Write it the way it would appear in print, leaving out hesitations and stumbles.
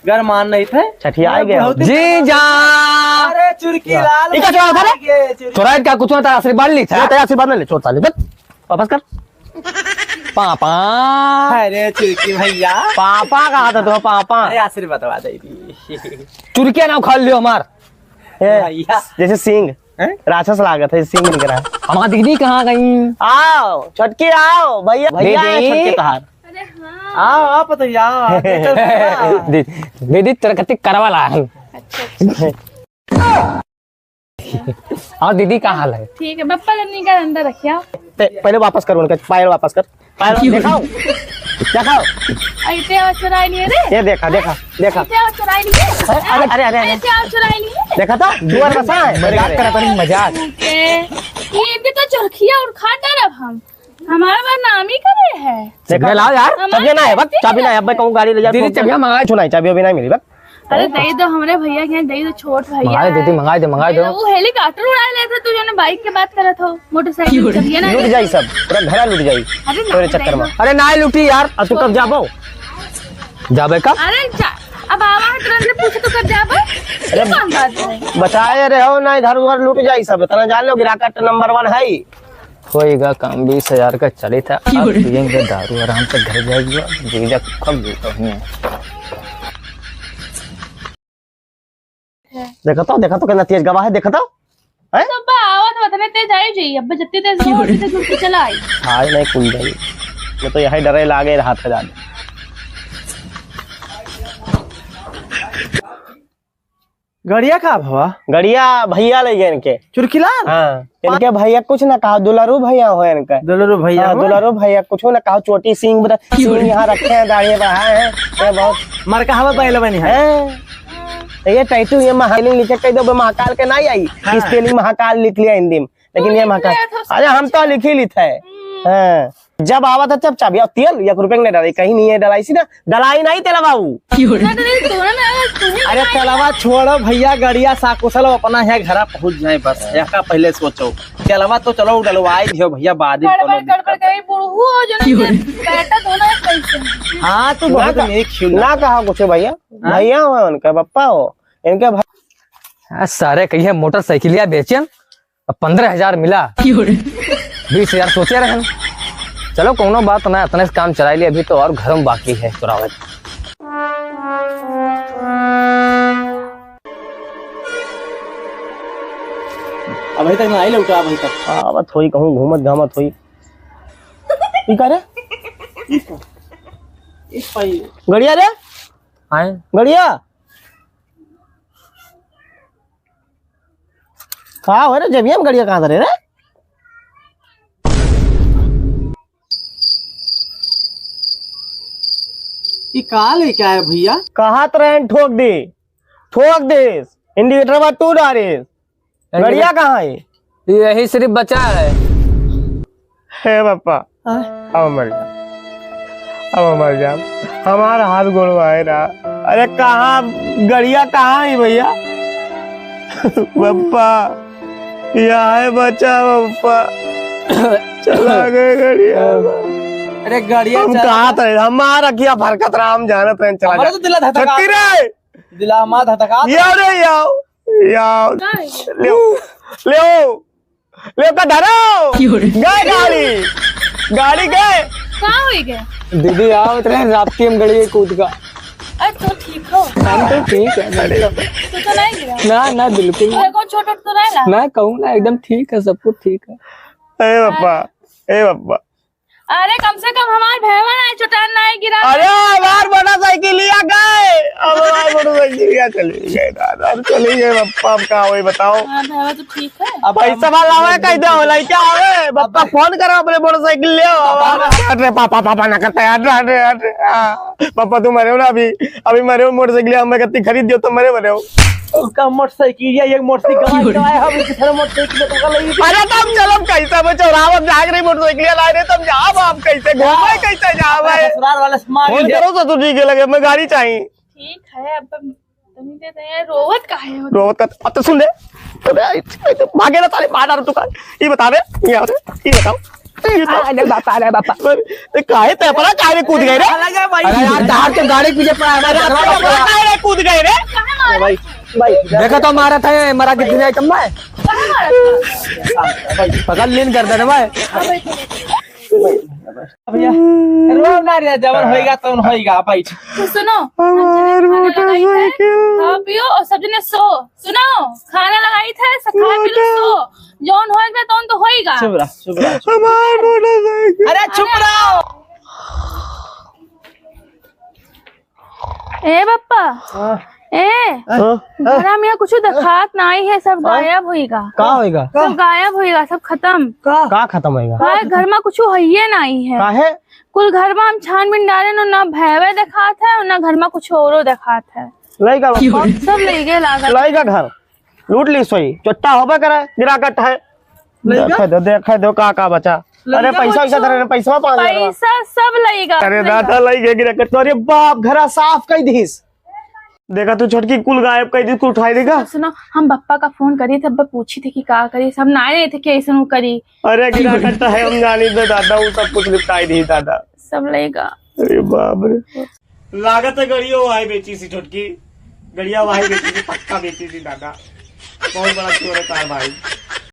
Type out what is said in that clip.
घर मान नहीं थे छठिया आ गया जी जान। अरे चुरकी लाल इका छोड़ा था रे थोड़ा क्या कुछ होता आशीर्वाद ली था तेरा आशीर्वाद ले छोड़ साले बस वापस कर। पापा। अरे चुरकी भैया पापा कहा था तो पापा अरे आशीर्वाद बता दे चुरकिया ना खा लियो हमार भैया जैसे सिंह राक्षस लागत है सिंह निकला है। हमारा दीदी कहाँ गई? आओ छटकी आओ भैया भैया आए छटके तहार आओ आप बताइए दीदी तेरा कति करवा ला है। और दीदी का हाल है? ठीक है बप्पा लन्नी का अंदर रखिया। पहले वापस कर उनका पायल वापस कर पायल दिखाओ दिखाओ ऐसे और चुराई लिए रे। ये देखा देखा देखा ऐसे और चुराई लिए। अरे अरे अरे ऐसे और चुराई लिए। देखा था दुआर बसा है मजाक करा था मजाक। ये भी तो चरखिया और खाता रब हम हमारा बार नाम ही करे है। देखा लाओ यार चाबी ना है बक चाबी ना है अब कहूं गाड़ी ले जा दीदी चाबियां मंगा सुनाई चाबी अभी नहीं मिली बक। अरे दे दो हमारे भैया के दे दो छोट भैया मंगा दे दीदी मंगा दो। वो हेलीकॉप्टर उड़ा ले थे तू जो बाइक की बात करत हो मोटरसाइकिल चलिए ना लूट जाई सब पूरा घर लूट जाई अरे तेरे चक्कर में। अरे ना लूटी यार अब तू कब जाबो जाबे कब? अरे अब आवा तुरंत से पूछ तो कर जाबो ये कौन बात है? बचाए रहे हो ना इधर उधर लूट जाई सब इतना जान लो गिराकट नंबर 1 है। होएगा काम 20,000 का चले था अब पियेंगे दारू आराम से घर जाएगा जीजा कब जीता हूँ। देखा तो कितना तेज गवाह है देखा तो है तो बा आवत वतने ते जाई जी अब जत्ते ते जोर से जुट चला आई हाय नहीं खुल जाई मैं तो यही डरे लागे हाथ पे डाल। गड़िया का भवा गड़िया भैया ले गए इनके चुरकी लाल हाँ इनके भैया कुछ ना कहा दुलारू भैया हो इनका दुलारू भैया हाँ, दुलारू भैया कुछ ना कहा चोटी सिंह यहाँ रखे हैं दाढ़ी बढ़ाए हैं ये बहुत मर का हवा पहले बनी है ये टैटू ये महाकाल लिखे कह दो महाकाल के नहीं आई स्पेलिंग महाकाल लिख लिया हिंदी में लेकिन ये महाकाल अरे हम तो लिख ही लिखा है हाँ। जब आवा था जब चाबी तेल 1 रुपए नहीं डाली कहीं नहीं है डलाई सी ना डलाई नहीं तेला बाबू। अरे तेलवा छोड़ो भैया गड़िया साकुशल अपना है घर पहुंच जाए बस का पहले सोचो तेलवा तो चलो डलवाई दियो भैया बाद गड़बड़ गई बुढ़ू हो जो बेटा दोनों कैसे। हाँ तो बहुत ना कहा कुछ भैया भैया हो उनका पप्पा हो इनके भाई सारे कहिए मोटरसाइकिलिया बेचे 15,000 मिला 20,000 सोचे रहे। चलो कोनो बात ना इतने से काम चला लिया अभी तो और घर में बाकी है चुरावे। अभी तक नहीं लौटा अभी तक आवत होई कहूं घूमत घामत होई की करे इस पाई गड़िया रे आए गड़िया कहा हो रे जब हम गड़िया कहाँ रे ये काल है क्या है भैया कहा ट्रेन ठोक दे इंडिकेटर बात तू डारे गड़िया कहाँ है यही सिर्फ बचा है। हे पापा अब मर जा हमारा हाथ गोड़वाए रहा। अरे कहाँ गड़िया कहाँ है भैया पप्पा यहाँ है बचा पप्पा चला गए गड़िया। अरे गड़िया हम कहा था हमारा किया फरकत रहा हम जाना ट्रेन चला हमारा तो दिला धड़का रे दिला मां धड़का याओ ले का डरो गए गाड़ी गए कहाँ हुई गए दीदी आओ इतने रास्ते में गड़ी कूद का। अरे तो ठीक हो हम तो ठीक है तू तो नहीं गिरा ना बिल्कुल कौन छोटा तो रहला मैं कहूँ ना एकदम ठीक है सब कुछ ठीक है। ए पापा अरे कम से कम हमारे भैया आए चोटान नहीं गिरा। अरे हमार मोटरसाइकिल लिया गए अब हमार मोटरसाइकिल लिया चले गए दादा चले गए पप्पा अब कहाँ हुई बताओ। हाँ भैया तो ठीक है अब पैसा वाला है कैसे हो लाई क्या है पप्पा फोन करो अपने मोटरसाइकिल ले आओ। अरे पापा ना करता है अरे पापा तुम मरे हो ना अभी मरे हो मोटरसाइकिल हमें कितनी खरीद दियो तो मरे हो उसका मोटरसाइकिल या एक मोटरसाइकिल गवाए हम किधर मोटरसाइकिल तो लगी। अरे तुम चलो कैसे में चौराहा में जाग रही मोटरसाइकिल लाए रे तुम जाओ आप कैसे घूमे कैसे जाओ ससुराल वाले फोन करो ससुर जी के लगे मैं गाड़ी चाहिए। ठीक है अब तुम देते हैं रोवत का है रोवत का अब तो सुन ले भागे ना साले मार डाल तू का ये बता दे ये बताओ अरे बापा काहे ते परा काहे कूद गए रे अरे यार बाहर के गाड़ी पीछे पड़ा है गए रे कहाँ मारा भाई भाई देखा तो मारा था ये, मरा कितने आइटम में कहाँ मारा था? पकड़ लीन कर देना भाई। भैया रो ना रे, जवन होएगा तो होएगा। बैठ तो सुनो, हम जने खाना लगाई थे, खा पियो और सब जने सो। सुनो, खाना लगाई थे, सब खा पी लो, सो। जौन होएगा तौन तो होएगा। चुप रह, चुप रह। अरे चुप रहो। ए बप्पा, घर में कुछ दिखात नहीं है, सब गायब होएगा। का होएगा? सब गायब होएगा, सब खत्म। का खत्म होएगा? हाँ, घर में कुछ है नहीं है। का है? कुल घर में हम छानबीन डाले ना भैवे दिखात है और ना घर में कुछ औरो दिखात है। लइका सब ले गए लागत। लइका घर लूट ली सोई चोट्टा होबे करे गिराकट है। देख दो का बचा। अरे पैसा वैसा धरे पैसा पैसा सब लेगा। अरे दादा लइके गिराकट तो। अरे बाप घरा साफ कर दीस। देखा तू छोटकी कुल गायब कर दी, कुल उठाई देगा। सुनो, हम बप्पा का फोन करी थे, बप्पा पूछी थी कि का करी, सब ना रहे थे कि ऐसा नु करी। अरे गिराकट है, हम जानी दे दादा, वो सब कुछ निपटाई दी दादा। सब लेगा। अरे बाप रे, लागत है गड़ियो वही बेची सी छोटकी, गड़िया वही बेची सी, पक्का बेची सी दादा। बहुत बड़ा चोर है तार भाई।